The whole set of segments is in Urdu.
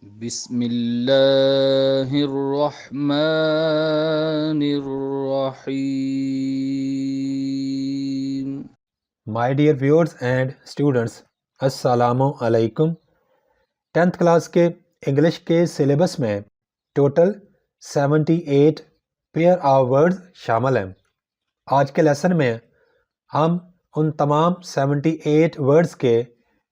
بسم اللہ الرحمن الرحیم. My dear viewers and students, السلام علیکم. 10th کلاس کے انگلش کے سلیبس میں ٹوٹل 78 پیئر آف ورڈز شامل ہیں. آج کے لیسن میں ہم ان تمام 78 ورڈز کے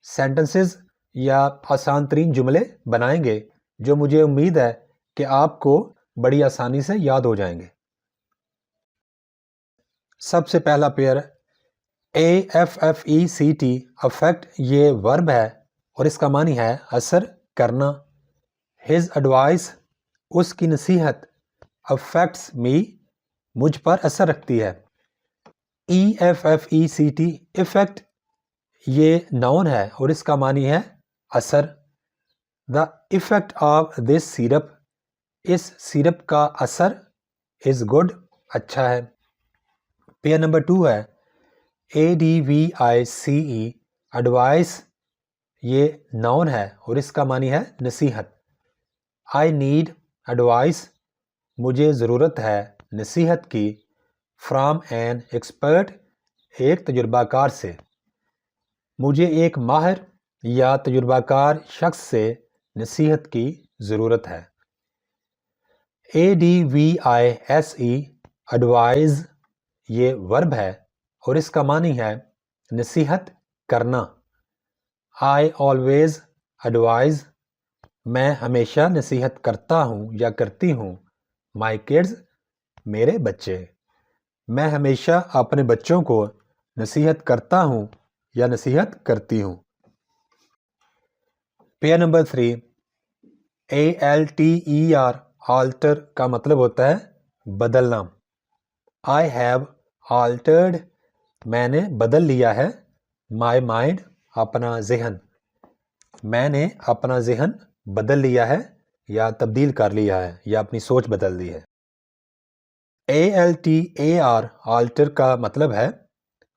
سینٹنسز یا آسان ترین جملے بنائیں گے جو مجھے امید ہے کہ آپ کو بڑی آسانی سے یاد ہو جائیں گے. سب سے پہلا پیئر AFFECT افیکٹ یہ ورب ہے اور اس کا معنی ہے اثر کرنا. ہز ایڈوائس اس کی نصیحت افیکٹس می مجھ پر اثر رکھتی ہے. EFFECT افیکٹ یہ ناؤن ہے اور اس کا معنی ہے اثر. The effect of this syrup اس سیرپ کا اثر از گڈ اچھا ہے. پیئر نمبر 2 ہے ADVICE ایڈوائس یہ ناؤن ہے اور اس کا معنی ہے نصیحت. آئی نیڈ ایڈوائس مجھے ضرورت ہے نصیحت کی. فرام این ایکسپرٹ ایک تجربہ کار سے. مجھے ایک ماہر یا تجربہ کار شخص سے نصیحت کی ضرورت ہے. ADVISE ایڈوائز یہ ورب ہے اور اس کا معنی ہے نصیحت کرنا. I always advise میں ہمیشہ نصیحت کرتا ہوں یا کرتی ہوں. My kids میرے بچے. میں ہمیشہ اپنے بچوں کو نصیحت کرتا ہوں یا نصیحت کرتی ہوں. پیئر نمبر 3 ALTER alter کا مطلب ہوتا ہے بدلنا. I have altered میں نے بدل لیا ہے. My mind اپنا ذہن. میں نے اپنا ذہن بدل لیا ہے یا تبدیل کر لیا ہے یا اپنی سوچ بدل دی ہے. ALTER alter کا مطلب ہے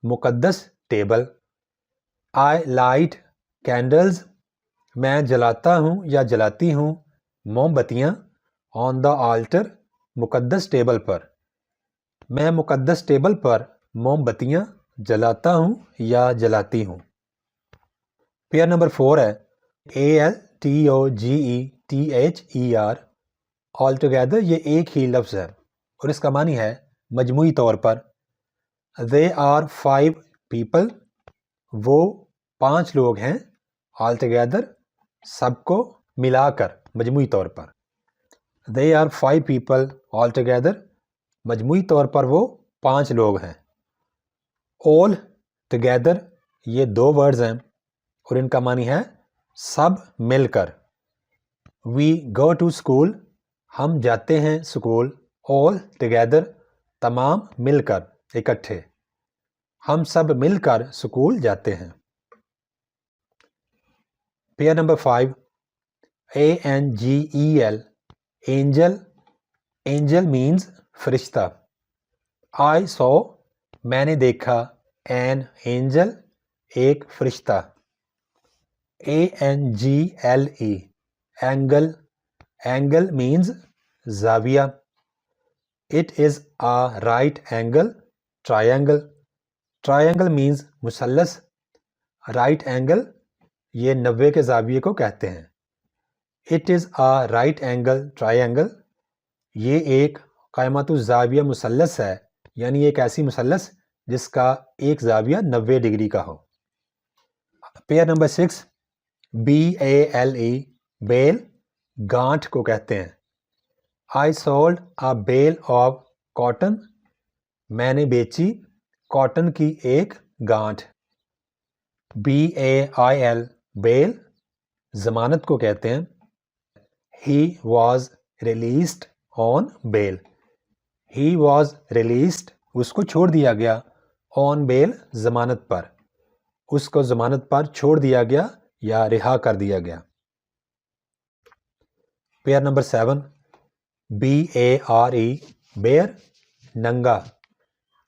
مقدس ٹیبل. I light candles میں جلاتا ہوں یا جلاتی ہوں موم بتیاں. On the altar مقدس ٹیبل پر. میں مقدس ٹیبل پر موم بتیاں جلاتا ہوں یا جلاتی ہوں. پیئر نمبر 4 ہے ALTOGETHER آل ٹوگیدر یہ ایک ہی لفظ ہے اور اس کا معنی ہے مجموعی طور پر. They are 5 people وہ 5 لوگ ہیں. آل ٹوگیدر سب کو ملا کر مجموعی طور پر. They are 5 people all together مجموعی طور پر وہ 5 لوگ ہیں. All together یہ 2 ورڈز ہیں اور ان کا معنی ہے سب مل کر. We go to school ہم جاتے ہیں اسکول. All together تمام مل کر اکٹھے. ہم سب مل کر اسکول جاتے ہیں. Pair number 5 ANGEL angel. Angel means فرشتہ. I saw میں نے دیکھا an angel ایک فرشتہ. ANGLE angle. اینگل مینز زاویہ. It is a right angle triangle. Triangle means مثلث. Right angle یہ 90 کے زاویے کو کہتے ہیں. It is a right angle triangle یہ ایک قائمۃ الزاویہ مثلث ہے یعنی ایک ایسی مثلث جس کا ایک زاویہ 90 ڈگری کا ہو. پیئر نمبر 6 BALE بیل گانٹھ کو کہتے ہیں. I sold a bale of cotton میں نے بیچی کاٹن کی ایک گانٹھ. BAIL بیل ضمانت کو کہتے ہیں. He was released on bail. He was released اس کو چھوڑ دیا گیا. On bail ضمانت پر. اس کو ضمانت پر چھوڑ دیا گیا یا رہا کر دیا گیا. پیئر نمبر 7 BARE بیئر ننگا.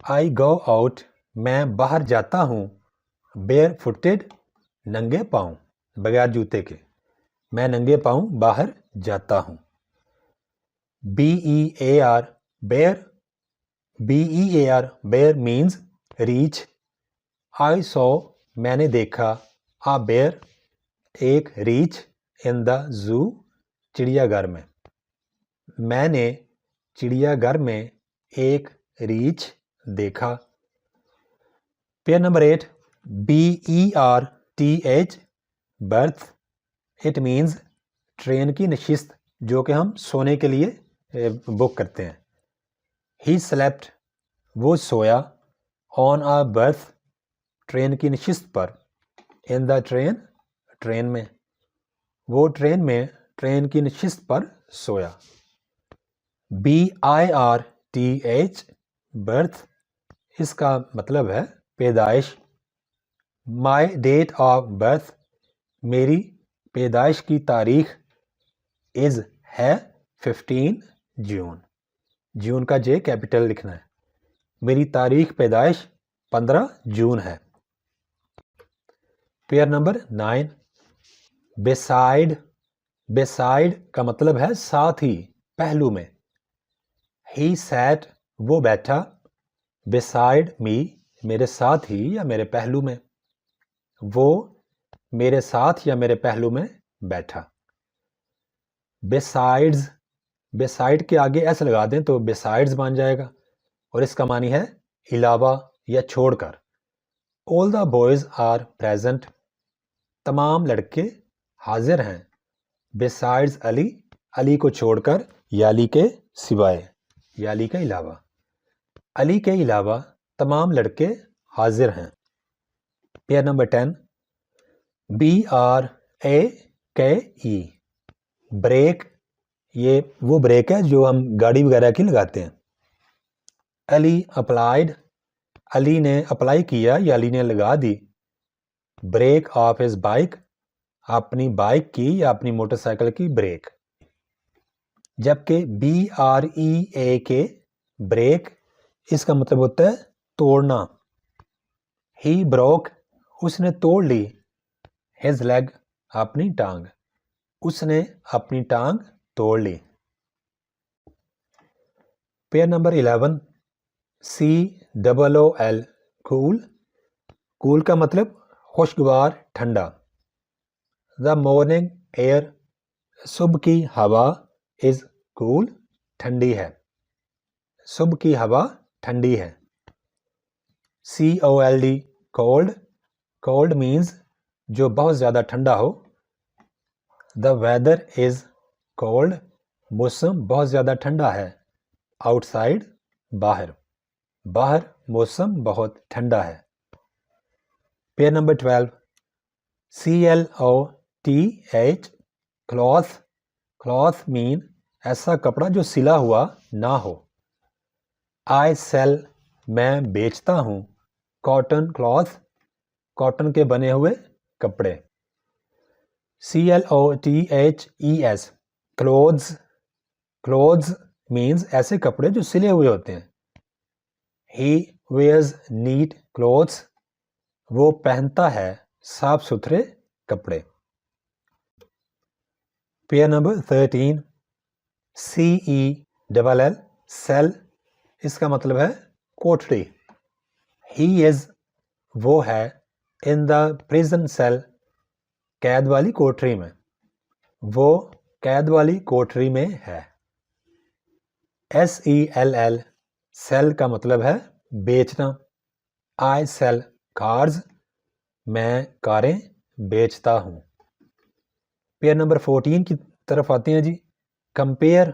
I go out میں باہر جاتا ہوں. Bare footed ننگے پاؤں بغیر جوتے کے. میں ننگے پاؤں باہر جاتا ہوں. BEAR bear, BEAR bear means reach. I saw میں نے دیکھا a bear ایک ریچھ in the zoo چڑیا گھر میں. میں نے چڑیا گھر میں ایک ریچھ دیکھا. Pair number 8 BERTH berth. It means train کی نشست جو کہ ہم سونے کے لیے بک کرتے ہیں. ہی سلیپٹ وہ سویا آن آ برتھ ٹرین کی نشست پر. ان دا ٹرین ٹرین میں. وہ ٹرین میں ٹرین کی نشست پر سویا. BIRTH برتھ اس کا مطلب ہے پیدائش. مائی ڈیٹ آف برتھ میری پیدائش کی تاریخ از ہے 15 جون. جون کا جے کیپٹل لکھنا ہے. میری تاریخ پیدائش 15 جون ہے. Pair number 9 beside. beside کا مطلب ہے ساتھ ہی پہلو میں. he sat وہ بیٹھا beside me میرے ساتھ ہی یا میرے پہلو میں. وہ میرے ساتھ یا میرے پہلو میں بیٹھا. besides beside کے آگے ایسے لگا دیں تو besides بن جائے گا اور اس کا معنی ہے علاوہ یا چھوڑ کر. all the boys are present تمام لڑکے حاضر ہیں. besides علی علی کو چھوڑ کر یا علی کے سوائے یا علی کے علاوہ. علی کے علاوہ تمام لڑکے حاضر ہیں. Pair number 10 BRAKE brake. یہ وہ بریک ہے جو ہم گاڑی وغیرہ کی لگاتے ہیں. علی اپلائیڈ علی نے اپلائی کیا یا علی نے لگا دی. بریک آف ہز بائک اپنی بائک کی یا اپنی موٹر سائیکل کی بریک. جبکہ BREAK بریک اس کا مطلب ہوتا ہے توڑنا. ہی بروک اس نے توڑ لی. ہز لیگ اپنی ٹانگ اس نے اپنی ٹانگ توڑ لی. پیئر نمبر 11 COOL کول. کول کا مطلب خوشگوار ٹھنڈا. دا مارننگ ایئر صبح کی ہوا از کول ٹھنڈی ہے. صبح کی ہوا ٹھنڈی ہے. COLD cold. کولڈ مینز جو بہت زیادہ ٹھنڈا ہو. دا ویدر از کولڈ موسم بہت زیادہ ٹھنڈا ہے. آؤٹ سائڈ باہر. باہر موسم بہت ٹھنڈا ہے. Pair number 12 CLOTH cloth. Cloth مین ایسا کپڑا جو سلا ہوا نہ ہو. آئی سیل میں بیچتا ہوں. کاٹن کلوتھ کاٹن کے بنے ہوئے کپڑے. CLOTHES clothes. کلوتھز مینز ایسے کپڑے جو سلے ہوئے ہوتے ہیں. ہی ویئرز نیٹ کلوتھس وہ پہنتا ہے صاف ستھرے کپڑے. پیئر نمبر 13 CELL سیل اس کا مطلب ہے کوٹڑی. ہی از وہ ہے ان دا پریزن سیل قید والی کوٹری میں. وہ قید والی کوٹری میں ہے. SELL سیل کا مطلب ہے بیچنا. آئی سیل کارز میں کاریں بیچتا ہوں. پیئر نمبر 14 کی طرف آتے ہیں جی. کمپیئر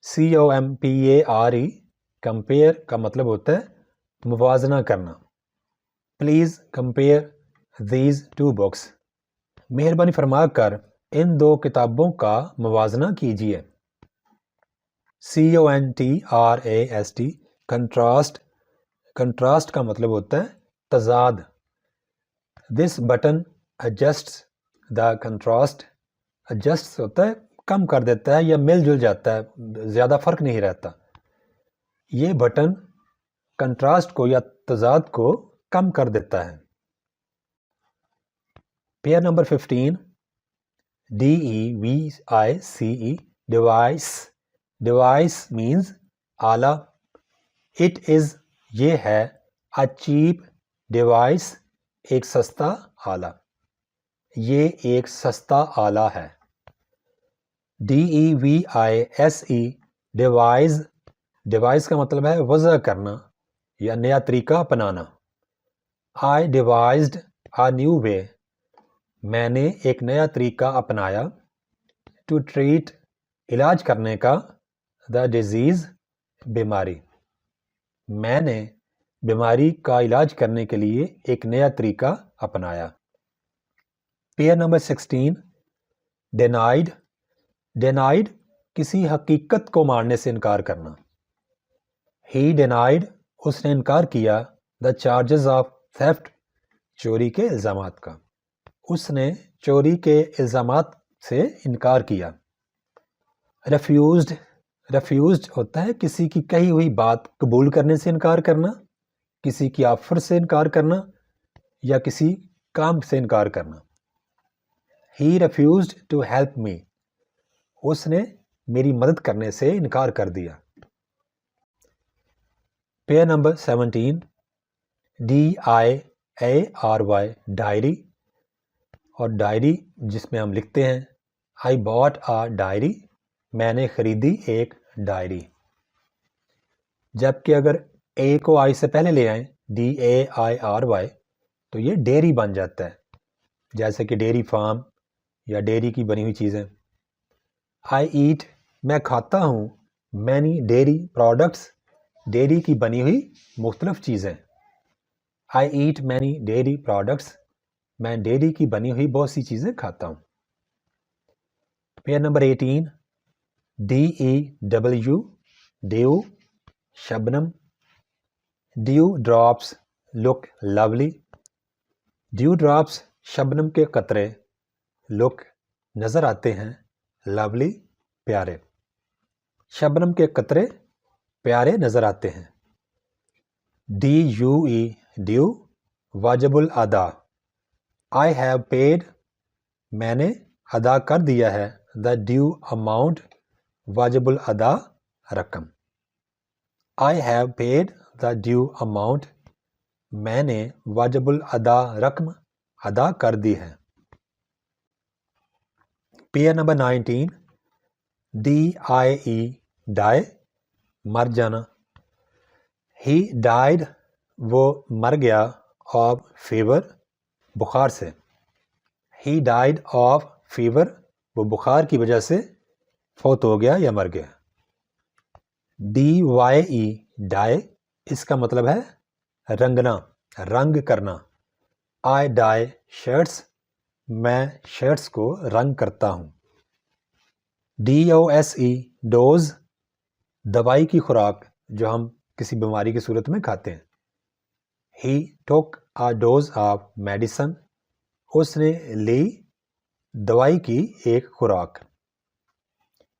COMPARE کمپیئر کا مطلب ہوتا ہے موازنہ کرنا. Please compare these two books مہربانی فرما کر ان دو کتابوں کا موازنہ کیجیے. CONTRAST contrast. کنٹراسٹ کا مطلب ہوتا ہے تضاد. This button adjusts the contrast. Adjust ہوتا ہے کم کر دیتا ہے یا مل جل جاتا ہے زیادہ فرق نہیں رہتا. یہ بٹن کنٹراسٹ کو یا تضاد کو کم کر دیتا ہے. Pair number 15 DEVICE, device. Device means آلہ. It is, یہ ہے. A cheap device, ایک سستا آلہ. یہ ایک سستا آلہ ہے. DEVICE, devise. devise کا مطلب ہے وضع کرنا یا نیا طریقہ اپنانا. I devised a new way, میں نے ایک نیا طریقہ اپنایا. To treat, علاج کرنے کا. The disease, بیماری. میں نے بیماری کا علاج کرنے کے لیے ایک نیا طریقہ اپنایا. Pair number 16, denied. denied کسی حقیقت کو ماننے سے انکار کرنا. He denied, اس نے انکار کیا. The charges of theft, چوری کے الزامات کا. اس نے چوری کے الزامات سے انکار کیا. refused. refused ہوتا ہے کسی کی کہی ہوئی بات قبول کرنے سے انکار کرنا, کسی کی آفر سے انکار کرنا یا کسی کام سے انکار کرنا. He refused to help me, اس نے میری مدد کرنے سے انکار کر دیا. Pair number 17, DIARY, diary. اور ڈائری جس میں ہم لکھتے ہیں I bought a diary, میں نے خریدی ایک ڈائری. جبکہ اگر A کو I سے پہلے لے آئیں, DAIRY, تو یہ ڈیری بن جاتا ہے, جیسے کہ ڈیری فارم یا ڈیری کی بنی ہوئی چیزیں. I eat, میں کھاتا ہوں. many dairy products, ڈیری کی بنی ہوئی مختلف چیزیں. I eat many dairy products, میں ڈیری کی بنی ہوئی بہت سی چیزیں کھاتا ہوں. پیئر نمبر 18, DEW, dew, شبنم. dew drops look lovely, dew drops, شبنم کے قطرے, look, نظر آتے ہیں, lovely, پیارے. شبنم کے قطرے پیارے نظر آتے ہیں. DUE, due, واجب الادا. I have paid, میں نے ادا کر دیا ہے. The due amount, واجب الادا رقم. I have paid the due amount, میں نے واجب الادا رقم ادا کر دی ہے. پیئر نمبر 19, DIE, die, مر جانا. He died, وہ مر گیا. of fever, بخار سے. He died of fever, وہ بخار کی وجہ سے فوت ہو گیا یا مر گیا. DYE, dye, اس کا مطلب ہے رنگنا, رنگ کرنا. I dye shirts, میں شرٹس کو رنگ کرتا ہوں. DOSE, dose, دوائی کی خوراک جو ہم کسی بیماری کی صورت میں کھاتے ہیں. He took a dose of medicine, اس نے لی دوائی کی ایک خوراک.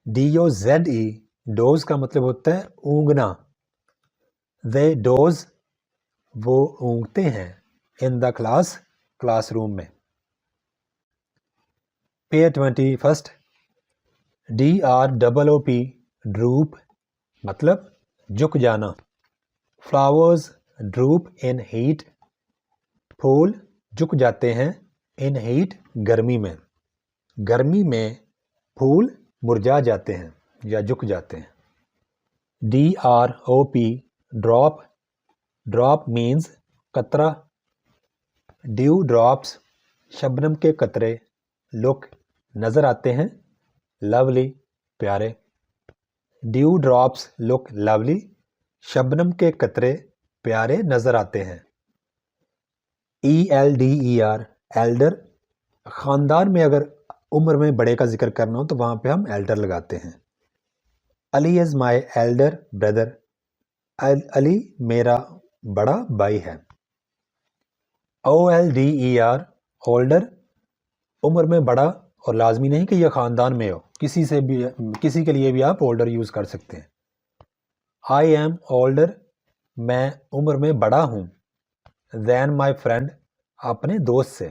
DOZE, ڈوز کا مطلب ہوتا ہے اونگنا. They doze, وہ اونگتے ہیں. in the class, class room میں. پیئر 21, DROOP, droop, مطلب جھک جانا. Flowers droop in heat, پھول جھک جاتے ہیں. in heat, گرمی میں. گرمی میں پھول مرجھا جاتے ہیں یا جھک جاتے ہیں. DROP, drop, drop means قطرہ. dew drops, شبنم کے قطرے, look, نظر آتے ہیں, lovely, پیارے. dew drops look lovely, شبنم کے قطرے پیارے نظر آتے ہیں. ELDER, elder, خاندان میں اگر عمر میں بڑے کا ذکر کرنا ہو تو وہاں پہ ہم elder لگاتے ہیں. Ali is my elder brother, علی میرا بڑا بھائی ہے. OLDER, older, عمر میں بڑا, اور لازمی نہیں کہ یہ خاندان میں ہو, کسی کے لیے بھی آپ older یوز کر سکتے ہیں. I am older, میں عمر میں بڑا ہوں. than my friend, اپنے دوست سے.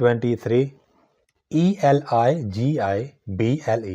23, ELIGIBLE,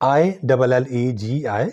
ILLEGIBLE,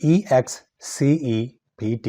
EXCEPT,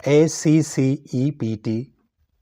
ACCEPT,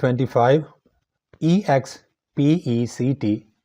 25, EXPECT,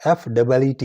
FEET,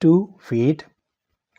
2 feet,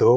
2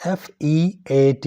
FEAT,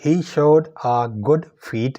He showed a good feat,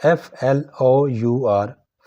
FLOUR,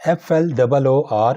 FLOOR,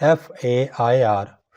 FAIR,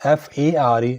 FARE,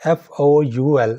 FOUL,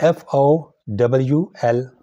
FOWL,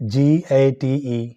GATE,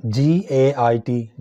GAIT,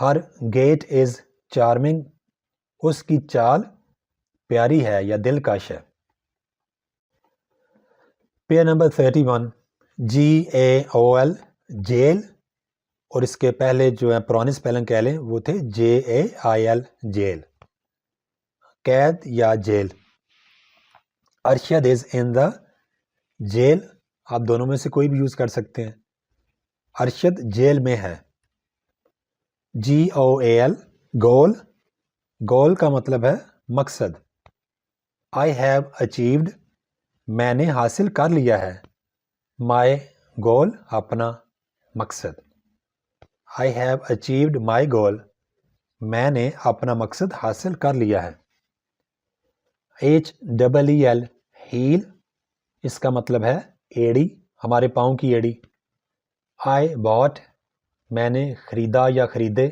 Hare get is charming, اس کی چال پیاری ہے یا دلکش ہے. پیئر نمبر 31 GAOL جیل، اور اس کے پہلے جو ہے پرانے اسپیلنگ کہہ لیں وہ تھے JAIL جیل، قید یا jail. Arshad is in the jail, آپ دونوں میں سے کوئی بھی یوز کر سکتے ہیں. ارشد جیل میں ہے. GOAL گول، گول کا مطلب ہے مقصد. I have achieved میں نے حاصل کر لیا ہے. my goal اپنا مقصد. I have achieved my goal میں نے اپنا مقصد حاصل کر لیا ہے. HEEL ہیل، اس کا مطلب ہے ایڑی، ہمارے پاؤں کی ایڑی. I bought میں نے خریدا یا خریدے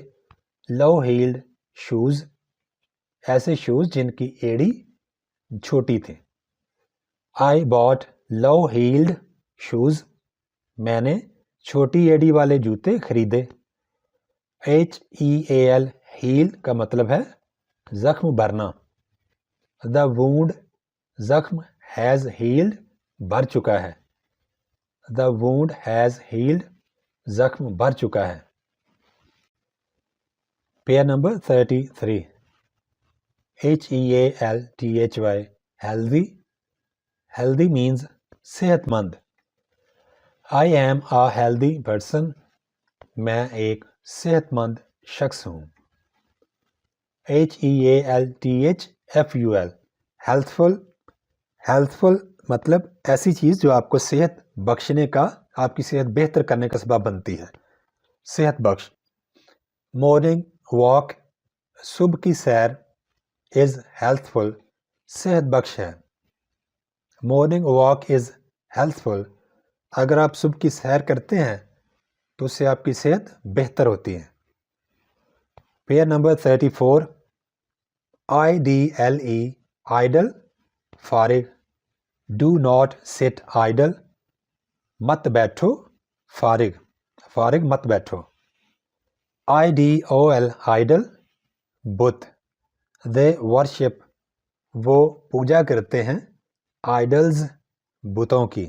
low heeled shoes ایسے شوز جن کی ایڑی چھوٹی تھی. I bought low heeled shoes میں نے چھوٹی ایڑی والے جوتے خریدے. HEAL ہیل کا مطلب ہے زخم بھرنا. The wound زخم has healed بھر چکا ہے. The wound has healed زخم بھر چکا ہے. Pair number 33 HEALTHY healthy. Healthy means صحت مند. I am a healthy person میں ایک صحت مند شخص ہوں. HEALTHFUL healthful. Healthful مطلب ایسی چیز جو آپ کو صحت بخشنے کا، آپ کی صحت بہتر کرنے کا سبب بنتی ہے، صحت بخش. Morning walk صبح کی سیر is healthful صحت بخش ہے. Morning walk is healthful اگر آپ صبح کی سیر کرتے ہیں تو اس سے آپ کی صحت بہتر ہوتی ہے. پیئر نمبر 34 IDLE idle فارغ. Do not sit idle مت بیٹھو فارغ، فارغ مت بیٹھو. IDOL idol but. They worship وہ پوجا کرتے ہیں idols بتوں کی.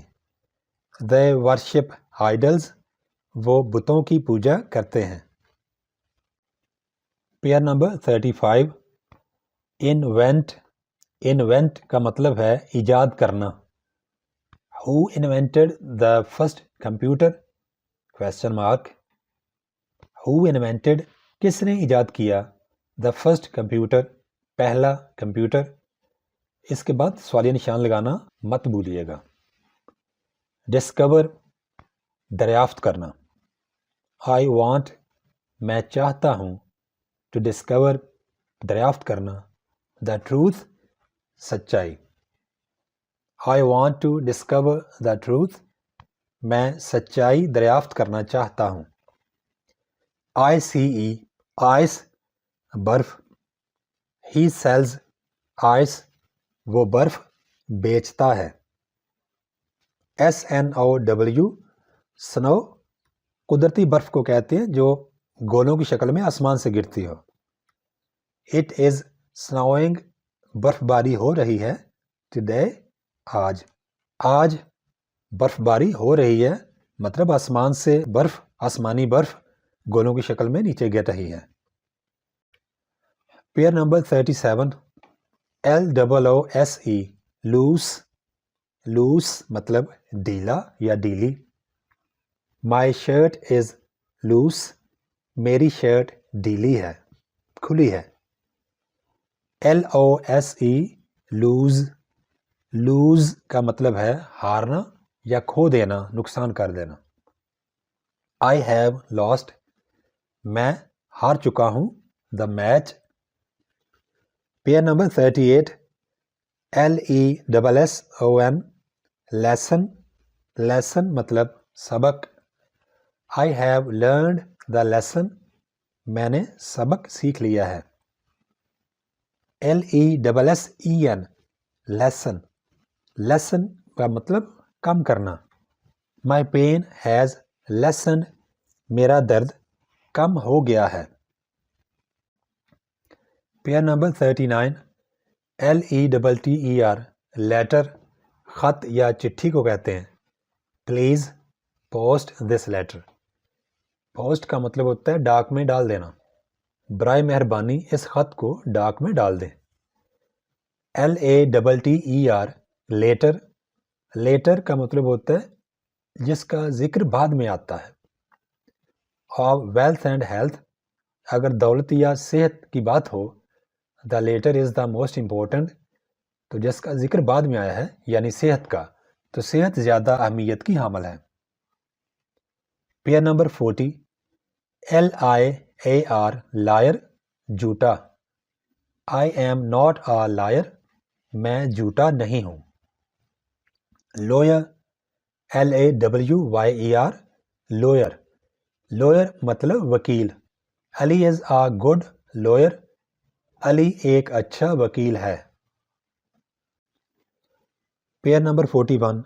They worship idols وہ بتوں کی پوجا کرتے ہیں. Pair number 35 invent. invent کا مطلب ہے ایجاد کرنا. Who invented the first computer question mark. Who invented کس نے ایجاد کیا the first computer پہلا کمپیوٹر. اس کے بعد سوالیہ نشان لگانا مت بھولیے گا. discover دریافت کرنا. I want میں چاہتا ہوں to discover دریافت کرنا the truth سچائی. I want to discover the truth میں سچائی دریافت کرنا چاہتا ہوں. ICE ice برف. He sells ice وہ برف بیچتا ہے. SNOW snow قدرتی برف کو کہتے ہیں جو گولوں کی شکل میں آسمان سے گرتی ہو. It is snowing برف باری ہو رہی ہے today آج. آج برف باری ہو رہی ہے مطلب آسمان سے برف، آسمانی برف گولوں کی شکل میں نیچے گر رہی ہے. Pair number 37 LOOSE loose. Loose مطلب ڈھیلا یا ڈھیلی. My shirt is loose میری شرٹ ڈھیلی ہے، کھلی ہے. LOSE lose. lose کا مطلب ہے ہارنا یا کھو دینا، نقصان کر دینا. I have lost میں ہار چکا ہوں the match. Pair number 38 LESSON lesson. lesson مطلب سبق. I have learned the lesson میں نے سبق سیکھ لیا ہے. LESSEN lesson. lesson کا مطلب کم کرنا. My pain has lessened میرا درد کم ہو گیا ہے. پیئر نمبر 39 LETTER لیٹر خط یا چٹھی کو کہتے ہیں. Please post this letter. Post کا مطلب ہوتا ہے ڈاک میں ڈال دینا. برائے مہربانی اس خط کو ڈاک میں ڈال دیں. LATTER letter. لیٹر کا مطلب ہوتا ہے جس کا ذکر بعد میں آتا ہے. آف ویلتھ اینڈ ہیلتھ اگر دولت یا صحت کی بات ہو the letter is the most important تو جس کا ذکر بعد میں آیا ہے یعنی صحت کا تو صحت زیادہ اہمیت کی حامل ہے. پیئر نمبر 40 LIAR لائر جھوٹا. I am not a liar میں جھوٹا نہیں ہوں. Lower LAWYER lower. لوئر مطلب وکیل. علی از a good lawyer علی ایک اچھا وکیل ہے. پیئر نمبر 41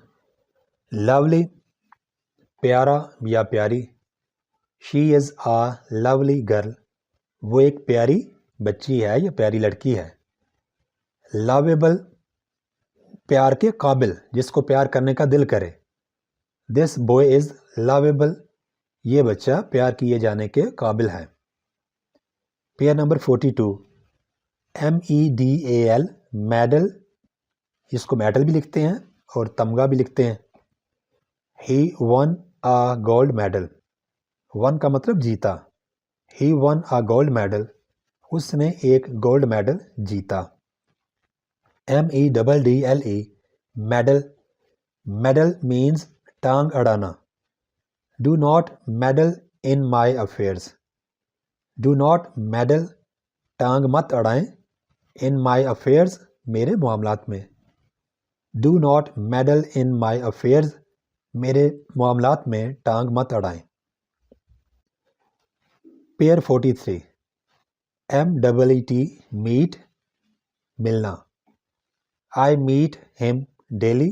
لولی پیارا یا پیاری. شی از a lovely girl وہ ایک پیاری بچی ہے یا پیاری لڑکی ہے. lovable پیار کے قابل جس کو پیار کرنے کا دل کرے. دس بوائے از lovable یہ بچہ پیار کیے جانے کے قابل ہے. Pair number 42 MEDAL medal. اس کو میڈل بھی لکھتے ہیں اور تمغہ بھی لکھتے ہیں. He won a gold medal. One کا مطلب جیتا. He won a gold medal اس نے ایک گولڈ میڈل جیتا. MEDDLE meddle. میڈل مینز ٹانگ اڑانا. Do not meddle in my affairs. Do not meddle ٹانگ مت اڑائیں. In my affairs میرے معاملات میں. Do not meddle in my affairs میرے معاملات میں ٹانگ مت اڑائیں. پیئر 43 MEET میٹ ملنا. I meet him daily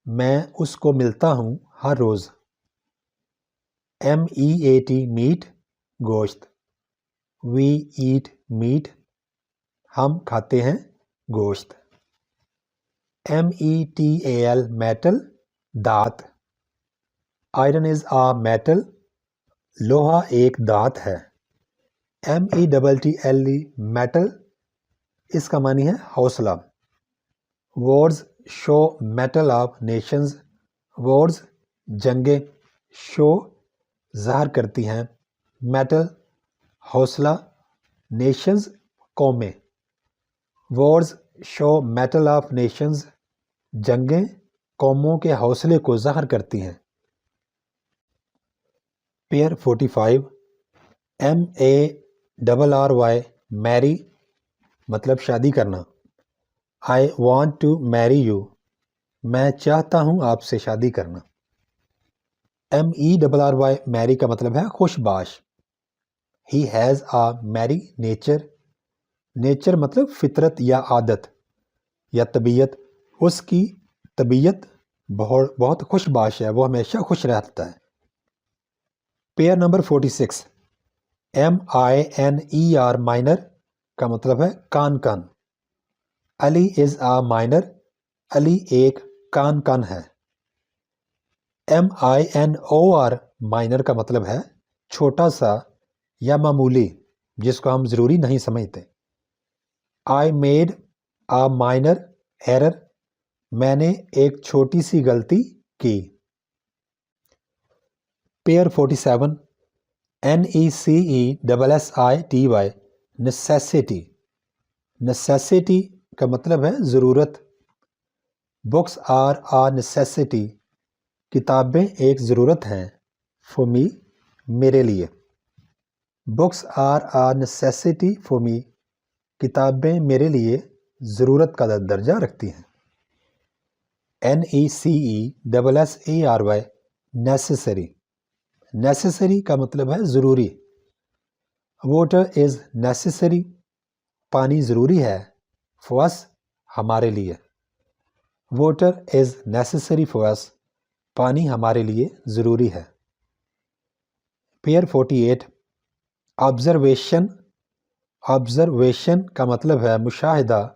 میں اس کو ملتا ہوں ہر روز. MEAT میٹ گوشت. We eat meat ہم کھاتے ہیں گوشت. METAL میٹل دانت. آئرن از a میٹل لوہا ایک دانت ہے. METTLE میٹل اس کا معنی ہے حوصلہ. Wars show metal of nations. Wars جنگیں شو ظاہر کرتی ہیں. میٹل حوصلہ. نیشنز قومیں. Wars show metal of nations جنگیں قوموں کے حوصلے کو ظاہر کرتی ہیں. پیئر 45 MARRY میری مطلب شادی کرنا. I want to marry you میں چاہتا ہوں آپ سے شادی کرنا. MERRY میری کا مطلب ہے خوش باش. He has a merry nature. Nature مطلب فطرت یا عادت یا طبیعت. اس کی طبیعت بہت خوش باش ہے وہ ہمیشہ خوش رہتا ہے. پیئر نمبر 46 MINER مائنر کا مطلب ہے کان کن. علی از a مائنر علی ایک کان کن ہے. MINOR مائنر کا مطلب ہے چھوٹا سا یا معمولی جس کو ہم ضروری نہیں سمجھتے. I made a minor error میں نے ایک چھوٹی سی غلطی کی. Pair 47 NECESSITY necessity. necessity کا مطلب ہے ضرورت. books are a necessity کتابیں ایک ضرورت ہیں. for me میرے لیے. books are a necessity for me کتابیں میرے لیے ضرورت کا درجہ رکھتی ہیں. NECESSARY necessary. necessary کا مطلب ہے ضروری. water is necessary پانی ضروری ہے. for us ہمارے لیے. water is necessary for us پانی ہمارے لیے ضروری ہے. پیئر 48 observation آبزرویشن کا مطلب ہے مشاہدہ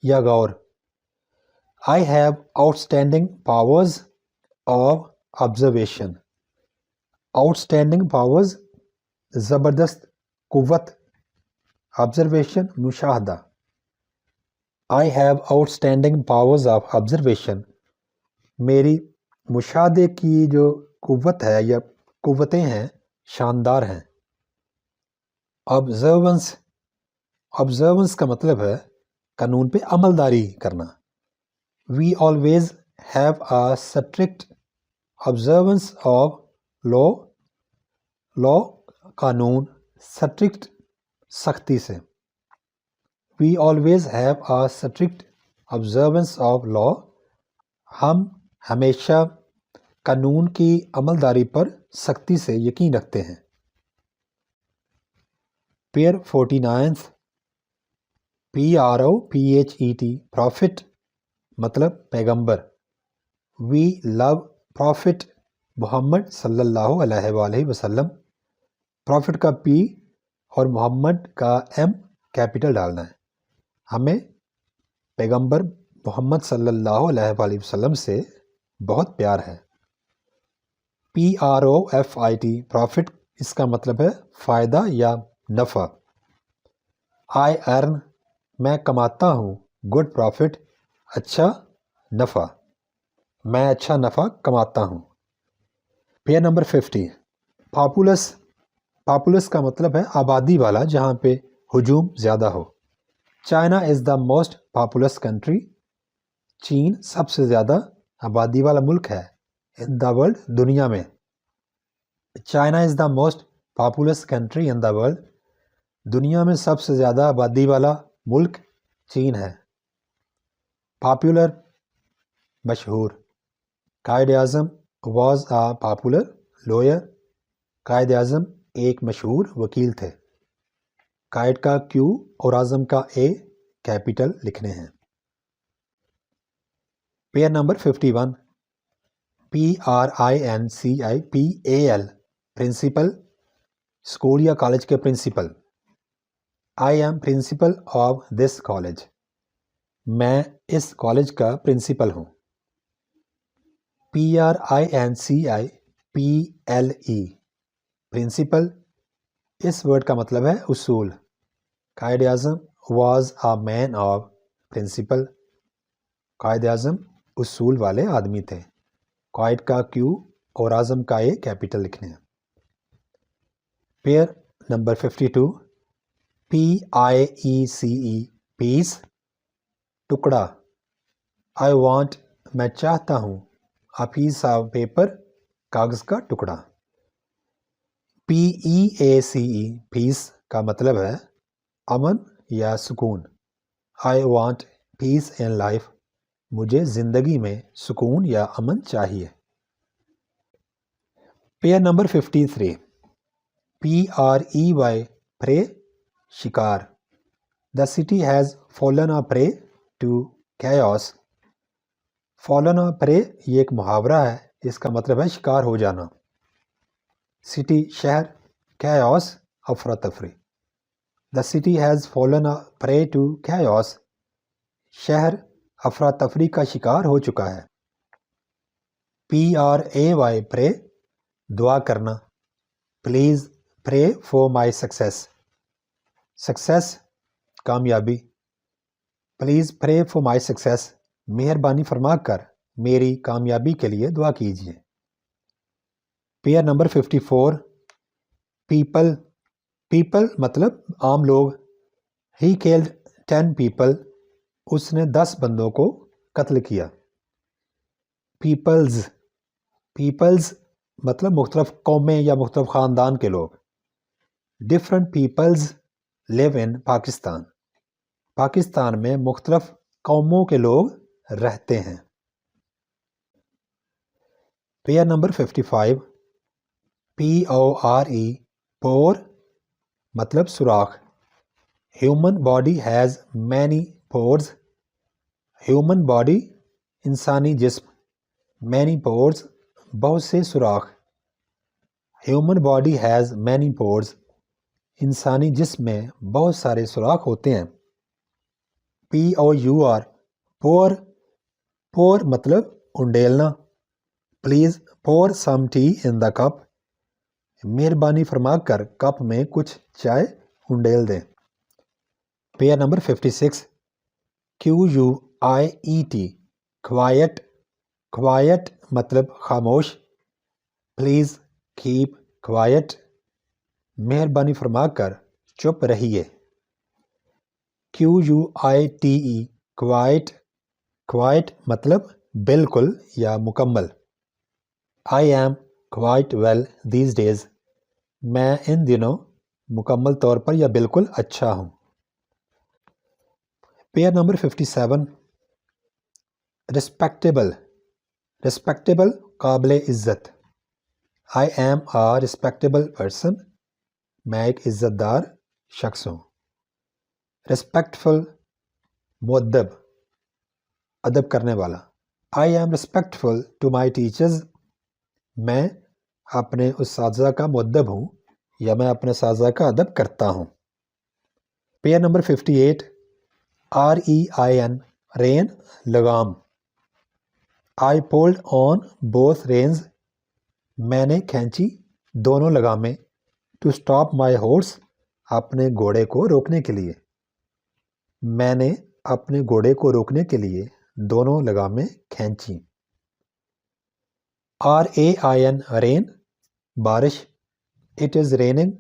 یا غور. I have outstanding powers of observation. Outstanding powers زبردست قوت. Observation مشاہدہ. I have outstanding powers of observation. میری مشاہدے کی جو قوت ہے یا قوتیں ہیں شاندار ہیں. Observance. Observance کا مطلب ہے قانون پہ عمل داری کرنا. We always have a strict observance of law. Law قانون, strict سختی سے. We always have a strict observance of law. ہم ہمیشہ قانون کی عمل داری پر سختی سے یقین رکھتے ہیں. Pair 49th Prophet. Prophet مطلب پیغمبر. We love Prophet محمد صلی اللہ علیہ وآلہ وسلم. Prophet کا P اور محمد کا M کیپٹل ڈالنا ہے. ہمیں پیغمبر محمد صلی اللہ علیہ وآلہ وسلم سے بہت پیار ہے. Profit. Profit اس کا مطلب ہے فائدہ یا نفع. I earn میں کماتا ہوں. Good profit اچھا نفع. میں اچھا نفع کماتا ہوں. Pair number 50 Populous. Populous کا مطلب ہے آبادی والا, جہاں پہ ہجوم زیادہ ہو. China is the most populous country. چین سب سے زیادہ آبادی والا ملک ہے. In the world دنیا میں. China is the most populous country in the world. دنیا میں سب سے زیادہ آبادی والا ملک چین ہے. Popular مشہور. Quaid Azam was a popular lawyer. Quaid Azam ایک مشہور وکیل تھے. قائد کا Q اور اعظم کا A کیپٹل لکھنے ہیں. Pair number 51 Principal. Principal school یا کالج کے principal. I am principal of this college. میں اس کالج کا پرنسپل ہوں. Principle. پرنسپل اس ورڈ کا مطلب ہے اصول. Quaid Azam was a man of principle. Quaid Azam اصول والے آدمی تھے. قائد کا Q اور اعظم کا A کیپٹل لکھنے ہیں. Pair number 52 Piece. پیس ٹکڑا. I want میں چاہتا ہوں. A piece of paper کاغذ کا ٹکڑا. Peace. پیس کا مطلب ہے امن یا سکون. I want peace in life. مجھے زندگی میں سکون یا امن چاہیے. Pair number 53 Prey. شکار. The city has fallen a prey to chaos. Fallen a prey یہ ایک محاورہ ہے, اس کا مطلب ہے شکار ہو جانا. City شہر, chaos افراتفری. The city has fallen a prey to chaos. شہر افراتفری کا شکار ہو چکا ہے. Pray. دعا کرنا. Please pray for my success. Success کامیابی. Please pray for my success. مہربانی فرما کر میری کامیابی کے لیے دعا کیجیے. پیئر نمبر 54 People مطلب عام لوگ. He killed 10 people. اس نے 10 بندوں کو قتل کیا. Peoples مطلب مختلف قومیں یا مختلف خاندان کے لوگ. Different peoples live in Pakistan. Pakistan میں مختلف قوموں کے لوگ رہتے ہیں. پیئر نمبر 55 Pore مطلب سوراخ. Human body has many pores. Human body انسانی جسم. Many pores بہت سے سوراخ. Human body has many pores. انسانی جسم میں بہت سارے سوراخ ہوتے ہیں. POUR پور. پور مطلب انڈیلنا. پلیز پور سم ٹی ان دا کپ. مہربانی فرما کر کپ میں کچھ چائے انڈیل دیں. Pair number 56. QUIET quiet. Quiet مطلب خاموش. Please keep quiet. مہربانی فرما کر چپ رہیے. QUITE quite. کوائٹ مطلب بالکل یا مکمل. I am quite well these days. میں ان دنوں مکمل طور پر یا بالکل اچھا ہوں. Pair number 57. Respectable. Respectable قابل عزت. I am a respectable person. میں ایک عزت دار شخص ہوں. Respectful مؤدب ادب کرنے والا. I am respectful to my teachers. میں اپنے اساتذہ کا مؤدب ہوں یا میں اپنے اساتذہ کا ادب کرتا ہوں. Pair number 58. REIN رین لگام. I pulled on both reins. میں نے کھینچی دونوں لگامیں. To stop my horse اپنے گھوڑے کو روکنے کے لیے. میں نے اپنے گھوڑے کو روکنے کے لیے دونوں لگامیں کھینچیں. RAIN رین بارش. It is raining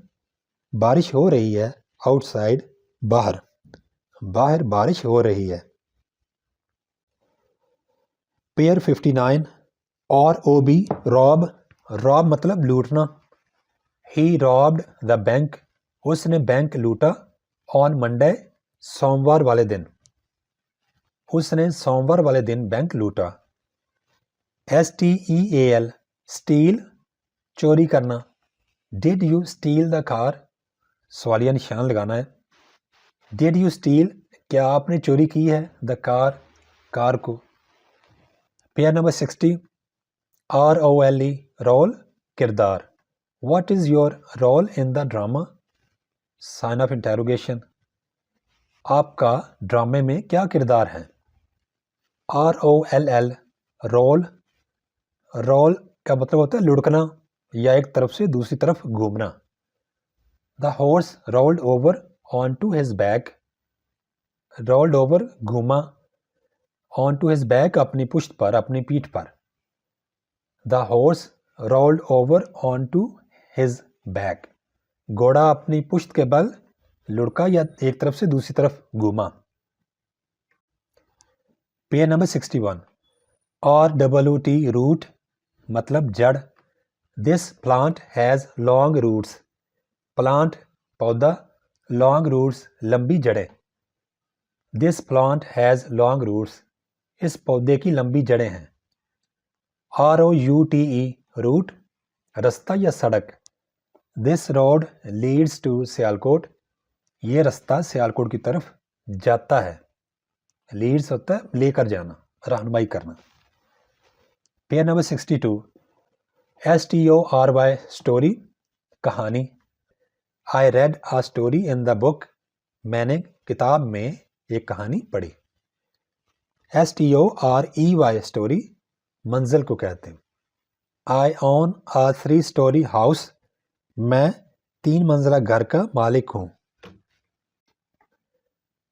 بارش ہو رہی ہے. Outside باہر. باہر بارش ہو رہی ہے. پیئر 59. ROB rob. rob مطلب لوٹنا. He robbed the bank. اس نے بینک لوٹا. On Monday سوموار والے دن. اس نے سوموار والے دن بینک لوٹا. STEAL steal چوری کرنا. Did you steal the car سوالیہ نشان لگانا ہے. Did you steal کیا آپ نے چوری کی ہے the car کار کو. Pair number 60. ROLE رول کردار. What is your role in the drama sign of interrogation. آپ کا ڈرامے میں کیا کردار ہے. ROLL role. رول کا مطلب ہوتا ہے لڑکنا یا ایک طرف سے دوسری طرف گھومنا. The horse rolled over onto his back. rolled over گھوما. onto his back اپنی پشت پر اپنی پیٹھ پر. The horse rolled over onto his back. گھوڑا اپنی پشت کے بل لڑکا یا ایک طرف سے دوسری طرف گھوما. Pair number 61. RWT root مطلب جڑ. This plant has long roots. Plant پودا. long roots لمبی جڑیں. This plant has long roots. اس پودے کی لمبی جڑیں ہیں. ROUTE روٹ رستہ یا سڑک. This road leads to Sialkot. یہ رستہ سیالکوٹ کی طرف جاتا ہے. لیڈس ہوتا ہے لے کر جانا رہنمائی کرنا. Pair number 62. STORY اسٹوری کہانی. I read a story in the book. میں نے کتاب میں ایک کہانی پڑھی. STOREY اسٹوری منزل کو کہتے ہیں. I own a 3-story house. میں 3 منزلہ گھر کا مالک ہوں.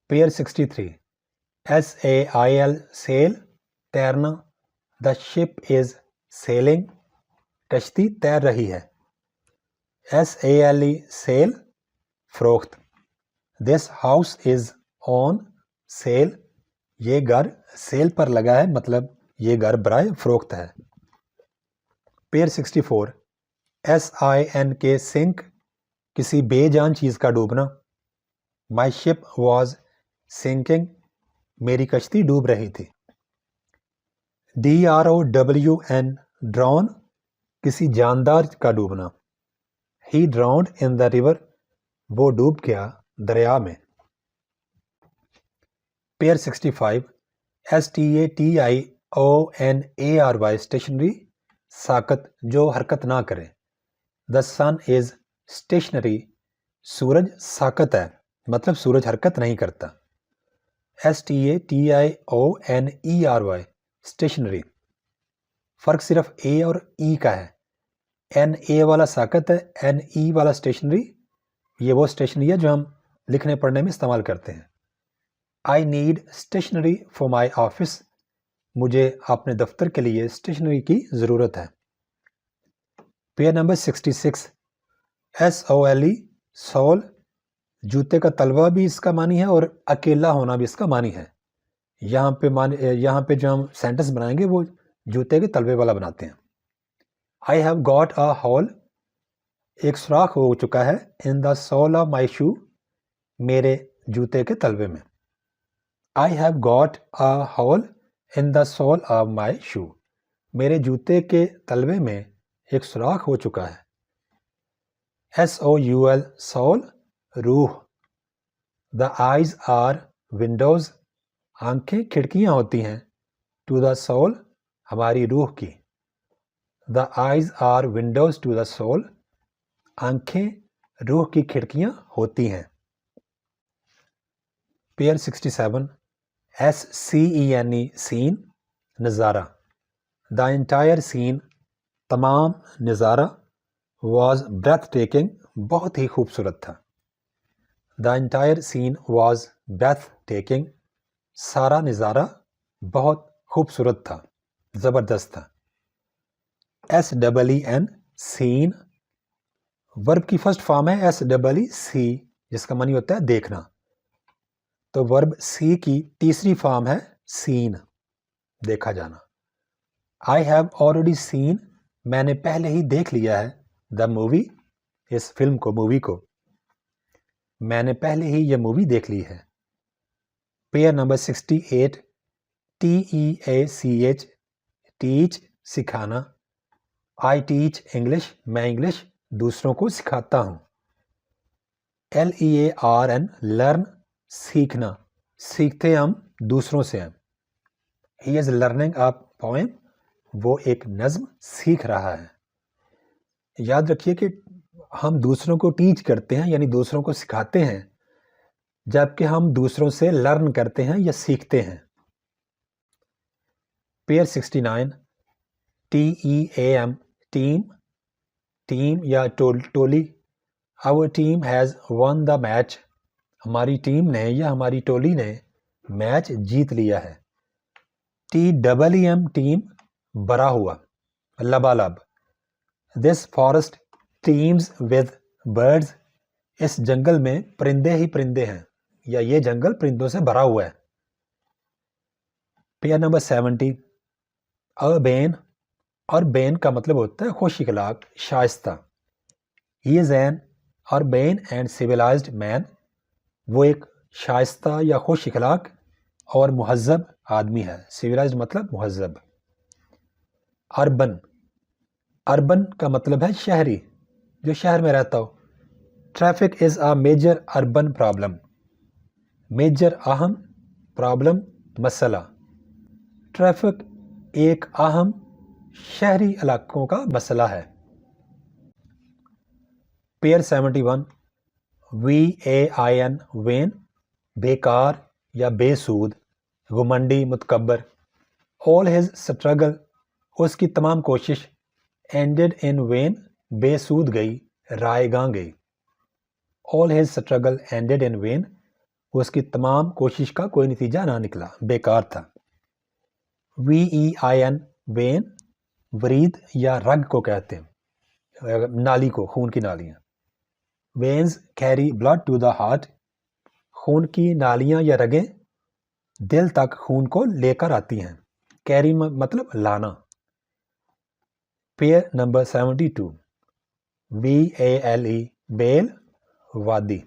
پیئر 63. SAIL سیل تیرنا. The ship is sailing. کشتی تیر رہی ہے. SALE سیل فروخت. This house is on sale. یہ گھر سیل پر لگا ہے مطلب یہ گھر برائے فروخت ہے. پیئر 64. SINK سنک کسی بے جان چیز کا ڈوبنا. My ship was sinking. میری کشتی ڈوب رہی تھی. DROWN ڈرون کسی جاندار کا ڈوبنا. He drowned in the river. وہ ڈوب گیا دریا میں. پیئر 65. STATIONARY اسٹیشنری ساکت جو حرکت نہ کرے. The sun is stationary. سورج ساکت ہے مطلب سورج حرکت نہیں کرتا. STATIONERY stationery. فرق صرف اے اور ای کا ہے. NA والا ساکت ہے, NE والا اسٹیشنری. یہ وہ اسٹیشنری ہے جو ہم لکھنے پڑھنے میں استعمال کرتے ہیں. I need stationery for my office. مجھے اپنے دفتر کے لیے اسٹیشنری کی ضرورت ہے. Pair number 66. SOLE sole. جوتے کا تلوا بھی اس کا معنی ہے اور اکیلا ہونا بھی اس کا معنی ہے. یہاں پہ جو ہم سینٹنس بنائیں گے وہ جوتے کے تلوے والا بناتے ہیں. I have got a hole. ایک سوراخ ہو چکا ہے. In the sole of my shoe. میرے جوتے کے تلوے میں. I have got a hole in the sole of my shoe. میرے جوتے کے تلوے میں ایک سوراخ ہو چکا ہے. SOUL soul روح. The eyes are windows. آنکھیں کھڑکیاں ہوتی ہیں. To the soul ہماری روح کی. The eyes are windows to the soul. آنکھیں روح کی کھڑکیاں ہوتی ہیں. پیئر 67. SCENE scene نظارہ. The entire scene تمام نظارہ was breathtaking بہت ہی خوبصورت تھا. The entire scene was breathtaking سارا نظارہ بہت خوبصورت تھا, زبردست تھا. SEEN scene ورب کی فرسٹ فارم ہے SEEC جس کا معنی ہوتا ہے دیکھنا. تو ورب سی کی تیسری فارم ہے سین دیکھا جانا. I have already seen میں نے پہلے ہی دیکھ لیا ہے. The movie اس فلم کو مووی کو میں نے پہلے ہی یہ مووی دیکھ لی ہے. Pair number 68. TEACH teach سکھانا. I teach English میں انگلش دوسروں کو سکھاتا ہوں. LEARN learn سیکھنا. سیکھتے ہم دوسروں سے ہیں. He is learning a poem وہ ایک نظم سیکھ رہا ہے. یاد رکھیے کہ ہم دوسروں کو ٹیچ کرتے ہیں یعنی دوسروں کو سکھاتے ہیں جبکہ ہم دوسروں سے لرن کرتے ہیں یا سیکھتے ہیں. پیئر 69. TEAM team. ٹیم یا ٹولی. Our team has won the match ہماری ٹیم نے یا ہماری ٹولی نے میچ جیت لیا ہے. TEEM ٹیم بھرا ہوا لبالب. This forest teems with birds اس جنگل میں پرندے ہی پرندے ہیں یا یہ جنگل پرندوں سے بھرا ہوا ہے. Pair number 70. Urbane Urbane کا مطلب ہوتا ہے خوش اخلاق شائستہ. He is an urbane and civilized man وہ ایک شائستہ یا خوش اخلاق اور مہذب آدمی ہے. civilized مطلب مہذب. اربن کا مطلب ہے شہری جو شہر میں رہتا ہو. Traffic is a major urban problem. Major اہم پرابلم مسئلہ. ٹریفک ایک اہم شہری علاقوں کا مسئلہ ہے. پیئر 71. VAIN وین بیکار یا بے سود. گھمنڈی متکبر. All his struggle اس کی تمام کوشش ended in vain بے سود گئی رائے گاں گئی. All his struggle ended in vain اس کی تمام کوشش کا کوئی نتیجہ نہ نکلا بیکار تھا. VEIN وین ورید یا رگ کو کہتے ہیں نالی کو خون کی نالیاں. Veins carry blood to the heart خون کی نالیاں یا رگیں دل تک خون کو لے کر آتی ہیں. Carry مطلب لانا. Pair number 72. VALE بیل وادی.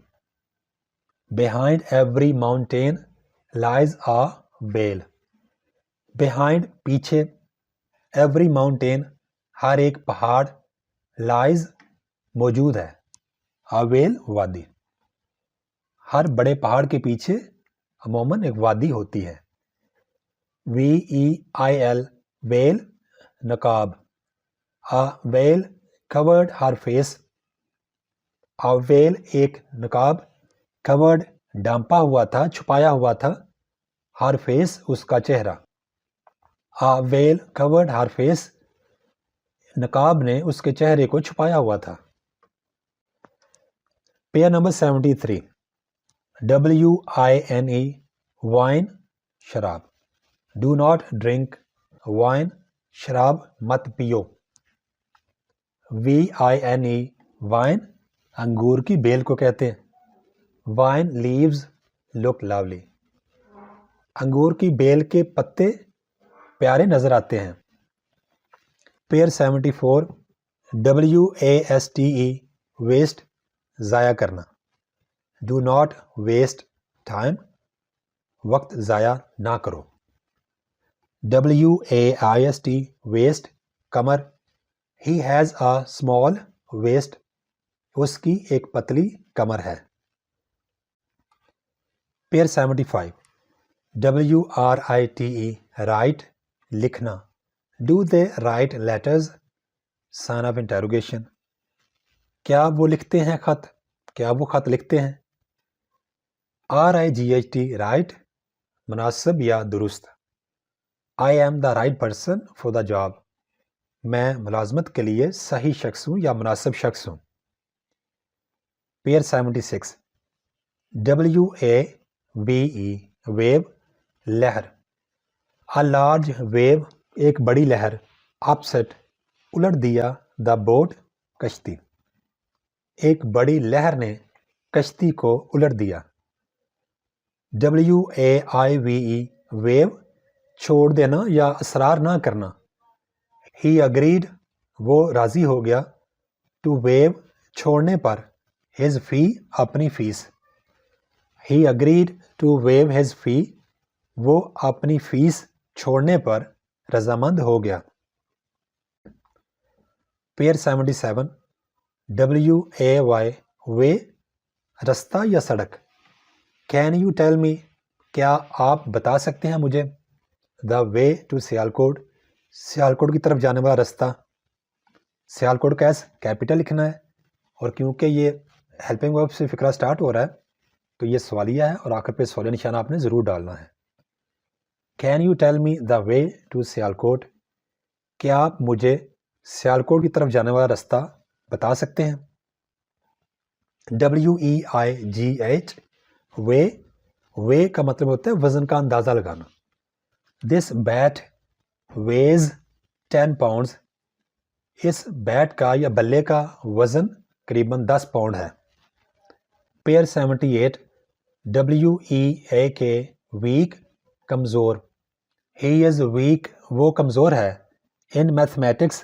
Behind every mountain lies a vale. Behind پیچھے every mountain ہر ایک پہاڑ lies موجود ہے a vale وادی. ہر بڑے پہاڑ کے پیچھے عموماً ایک وادی ہوتی ہے. VEIL veil نقاب. A veil covered her face A whale ایک نقاب covered ڈانپا ہوا تھا, چھپایا ہوا تھا, her face اس کا چہرہ. A whale covered her face, نقاب نے اس کے چہرے کو چھپایا ہوا تھا. Pair number 73. WINE wine شراب. Do not drink wine, شراب مت پیو. VINE wine انگور کی بیل کو کہتے ہیں. Wine leaves look lovely. انگور کی بیل کے پتے پیارے نظر آتے ہیں. پیئر 74. WASTE waste ضائع کرنا. Do not waste time, وقت ضائع نہ کرو. WAIST waist کمر. He has a small waist, اس کی ایک پتلی کمر ہے. پیئر 75. WRITE write لکھنا. Do they write letters? sign of interrogation. کیا وہ لکھتے ہیں خط؟ کیا وہ خط لکھتے ہیں؟ RIGHT right مناسب یا درست. I am the right person for the job. میں ملازمت کے لیے صحیح شخص ہوں یا مناسب شخص ہوں. پیئر 76. WAVE wave لہر. A large wave ایک بڑی لہر. upset الٹ دیا the boat کشتی. ایک بڑی لہر نے کشتی کو الٹ دیا. WAIVE wave چھوڑ دینا یا اصرار نہ کرنا. He agreed وہ راضی ہو گیا to waive چھوڑنے پر his fee اپنی face. He agreed to waive his fee وہ اپنی فیس چھوڑنے پر رضامند ہو گیا. پیئر 77. WAY way رستہ یا سڑک. Can you tell me کیا آپ بتا سکتے ہیں مجھے. The way to Sialkot Sialkot کی طرف جانے والا رستہ. سیالکوٹ کا کیپٹل لکھنا ہے اور کیونکہ یہ ہیلپنگ ورب سے فقرہ سٹارٹ ہو رہا ہے تو یہ سوالیہ ہے اور آخر پہ سوالیہ نشانہ آپ نے ضرور ڈالنا ہے. Can you tell me the way to Sialkot. کیا آپ مجھے سیالکوٹ کی طرف جانے والا رستہ بتا سکتے ہیں. WEIGH وے کا مطلب ہوتا ہے وزن کا اندازہ لگانا. This bat weighs 10 pounds. Us bat کا یا بلے کا وزن قریباً 10 پاؤنڈ ہے. پیئر 78. WEAK weak کمزور. He is weak وہ کمزور ہے. In mathematics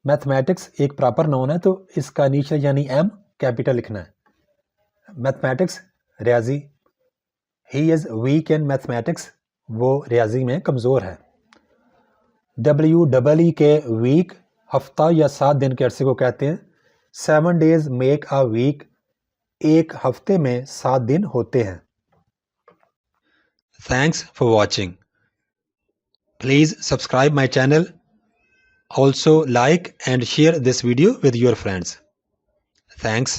میتھمیٹکس ایک پراپر نون ہے تو اس کا انیشل یعنی ایم کیپٹل لکھنا ہے. میتھمیٹکس ریاضی. He is weak in mathematics وہ ریاضی میں کمزور ہے. WEE کے ویک ہفتہ یا 7 دن کے عرصے کو کہتے ہیں. 7 days make a week ایک ہفتے میں 7 دن ہوتے ہیں. Thanks for watching. Please subscribe my channel. Also like and share this video with your friends. Thanks.